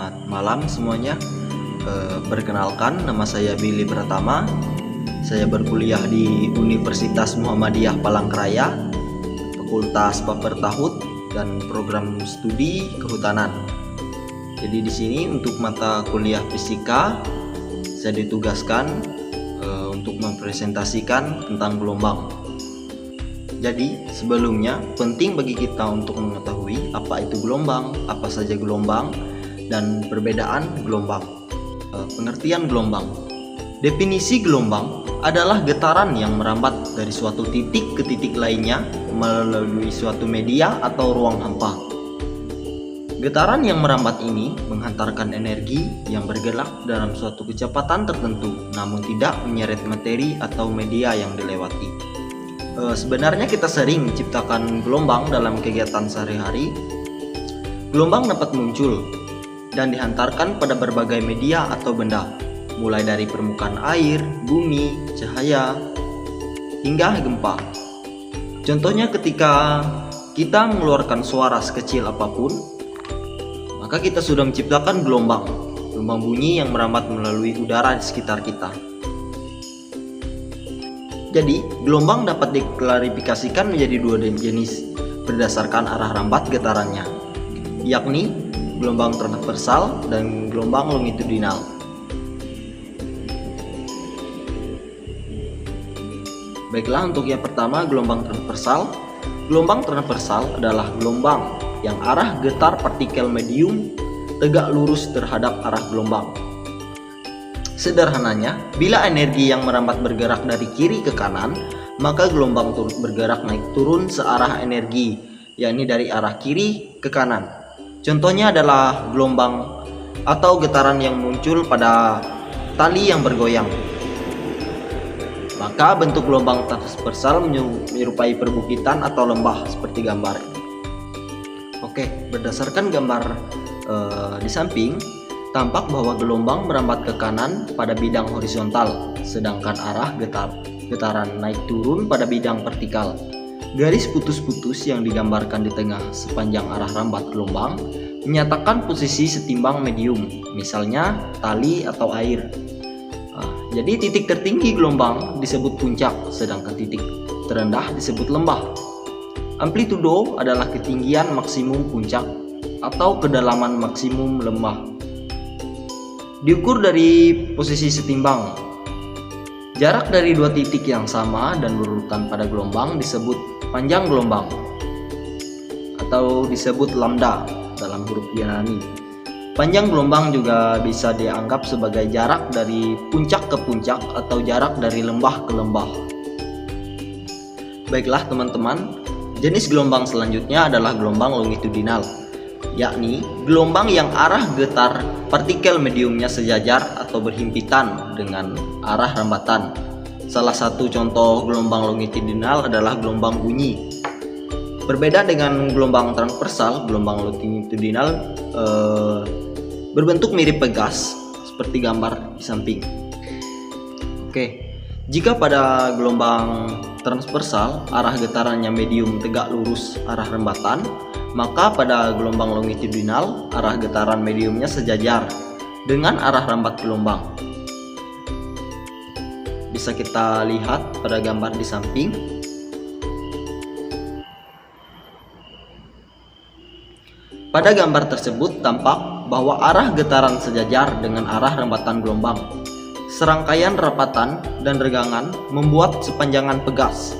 Selamat malam semuanya. Perkenalkan, nama saya Billy Pratama. Saya berkuliah di Universitas Muhammadiyah Palangkaraya, Fakultas Papertahut dan Program Studi Kehutanan. Jadi di sini untuk mata kuliah fisika saya ditugaskan untuk mempresentasikan tentang gelombang. Jadi sebelumnya penting bagi kita untuk mengetahui apa itu gelombang, apa saja gelombang, dan perbedaan gelombang. Pengertian gelombang. Definisi gelombang adalah getaran yang merambat dari suatu titik ke titik lainnya melalui suatu media atau ruang hampa. Getaran yang merambat ini menghantarkan energi yang bergerak dalam suatu kecepatan tertentu, namun tidak menyeret materi atau media yang dilewati. Sebenarnya kita sering menciptakan gelombang dalam kegiatan sehari-hari. Gelombang dapat muncul dan dihantarkan pada berbagai media atau benda, mulai dari permukaan air, bumi, cahaya, hingga gempa. Contohnya ketika kita mengeluarkan suara sekecil apapun, maka kita sudah menciptakan gelombang bunyi yang merambat melalui udara di sekitar kita. Jadi, gelombang dapat diklarifikasikan menjadi dua jenis berdasarkan arah rambat getarannya, yakni gelombang transversal dan gelombang longitudinal. Baiklah, untuk yang pertama, gelombang transversal. Gelombang transversal adalah gelombang yang arah getar partikel medium tegak lurus terhadap arah gelombang. Sederhananya, bila energi yang merambat bergerak dari kiri ke kanan, maka gelombang turut bergerak naik turun searah energi, yakni dari arah kiri ke kanan. Contohnya adalah gelombang atau getaran yang muncul pada tali yang bergoyang. Maka bentuk gelombang transversal menyerupai perbukitan atau lembah seperti gambar ini. Oke, berdasarkan gambar di samping, tampak bahwa gelombang merambat ke kanan pada bidang horizontal, sedangkan arah getaran naik turun pada bidang vertikal. Garis putus-putus yang digambarkan di tengah sepanjang arah rambat gelombang menyatakan posisi setimbang medium, misalnya tali atau air. Jadi titik tertinggi gelombang disebut puncak, sedangkan titik terendah disebut lembah. Amplitudo adalah ketinggian maksimum puncak atau kedalaman maksimum lembah. Diukur dari posisi setimbang. Jarak dari dua titik yang sama dan berurutan pada gelombang disebut panjang gelombang atau disebut lambda dalam huruf Yunani. Panjang gelombang juga bisa dianggap sebagai jarak dari puncak ke puncak atau jarak dari lembah ke lembah. Baiklah teman-teman, jenis gelombang selanjutnya adalah gelombang longitudinal, yakni gelombang yang arah getar partikel mediumnya sejajar atau berhimpitan dengan arah rambatan. Salah satu contoh gelombang longitudinal adalah gelombang bunyi. Berbeda dengan gelombang transversal, gelombang longitudinal berbentuk mirip pegas seperti gambar di samping. Oke, jika pada gelombang transversal arah getarannya medium tegak lurus arah rambatan, maka pada gelombang longitudinal arah getaran mediumnya sejajar dengan arah rambat gelombang. Bisa kita lihat pada gambar di samping. Pada gambar tersebut tampak bahwa arah getaran sejajar dengan arah rambatan gelombang. Serangkaian rapatan dan regangan membuat sepanjangan pegas.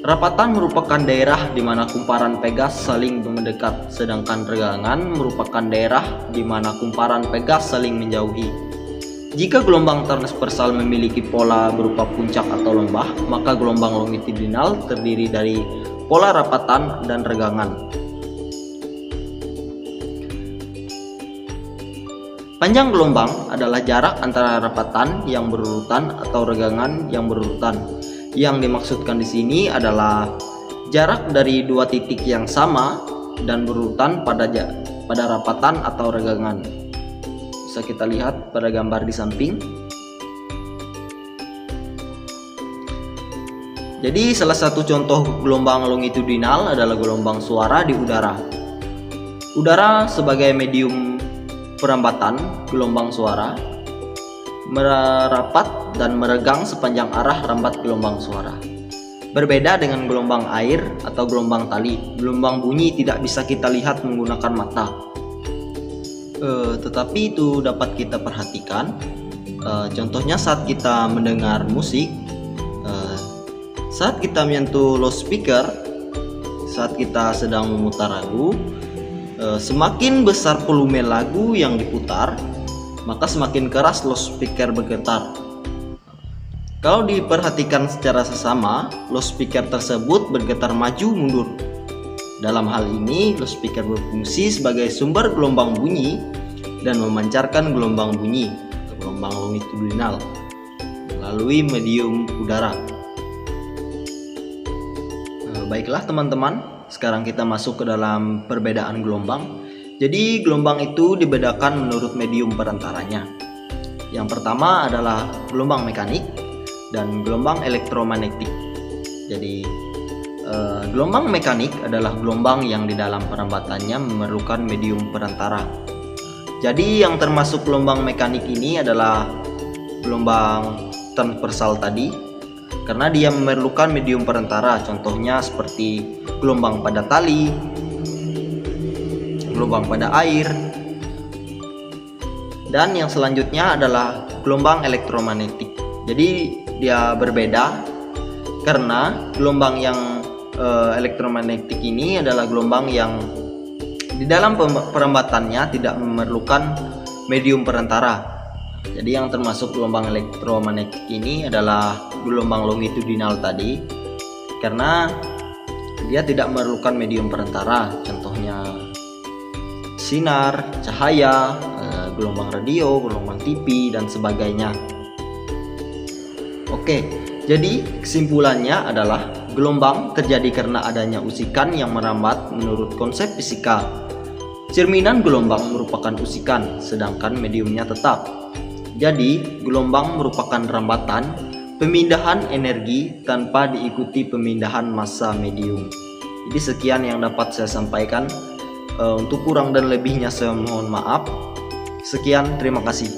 Rapatan merupakan daerah di mana kumparan pegas saling mendekat, sedangkan regangan merupakan daerah di mana kumparan pegas saling menjauhi. Jika gelombang transversal memiliki pola berupa puncak atau lembah, maka gelombang longitudinal terdiri dari pola rapatan dan regangan. Panjang gelombang adalah jarak antara rapatan yang berurutan atau regangan yang berurutan. Yang dimaksudkan di sini adalah jarak dari dua titik yang sama dan berurutan pada rapatan atau regangan. Bisa kita lihat pada gambar di samping. Jadi salah satu contoh gelombang longitudinal adalah gelombang suara di udara. Udara sebagai medium perambatan gelombang suara, merapat dan meregang sepanjang arah rambat gelombang suara. Berbeda dengan gelombang air atau gelombang tali, gelombang bunyi tidak bisa kita lihat menggunakan mata. Tetapi itu dapat kita perhatikan. Contohnya saat kita mendengar musik, saat kita menyentuh loudspeaker, saat kita sedang memutar lagu, semakin besar volume lagu yang diputar, maka semakin keras loudspeaker bergetar. Kalau diperhatikan secara sesama, loudspeaker tersebut bergetar maju mundur. Dalam hal ini, loudspeaker berfungsi sebagai sumber gelombang bunyi dan memancarkan gelombang bunyi, gelombang longitudinal, melalui medium udara. Baiklah teman-teman, sekarang kita masuk ke dalam perbedaan gelombang. Jadi gelombang itu dibedakan menurut medium perantaranya. Yang pertama adalah gelombang mekanik dan gelombang elektromagnetik. Jadi gelombang mekanik adalah gelombang yang di dalam perambatannya memerlukan medium perantara. Jadi yang termasuk gelombang mekanik ini adalah gelombang transversal tadi, karena dia memerlukan medium perantara. Contohnya seperti gelombang pada tali, gelombang pada air. Dan yang selanjutnya adalah gelombang elektromagnetik. Jadi dia berbeda karena gelombang yang elektromagnetik ini adalah gelombang yang di dalam perambatannya tidak memerlukan medium perantara. Jadi yang termasuk gelombang elektromagnetik ini adalah gelombang longitudinal tadi, karena dia tidak memerlukan medium perantara. Contohnya sinar, cahaya, gelombang radio, gelombang TV, dan sebagainya. Oke, jadi kesimpulannya adalah gelombang terjadi karena adanya usikan yang merambat menurut konsep fisika. Cerminan gelombang merupakan usikan, sedangkan mediumnya tetap. Jadi, gelombang merupakan rambatan pemindahan energi tanpa diikuti pemindahan massa medium. Jadi sekian yang dapat saya sampaikan. Untuk kurang dan lebihnya saya mohon maaf. Sekian, terima kasih.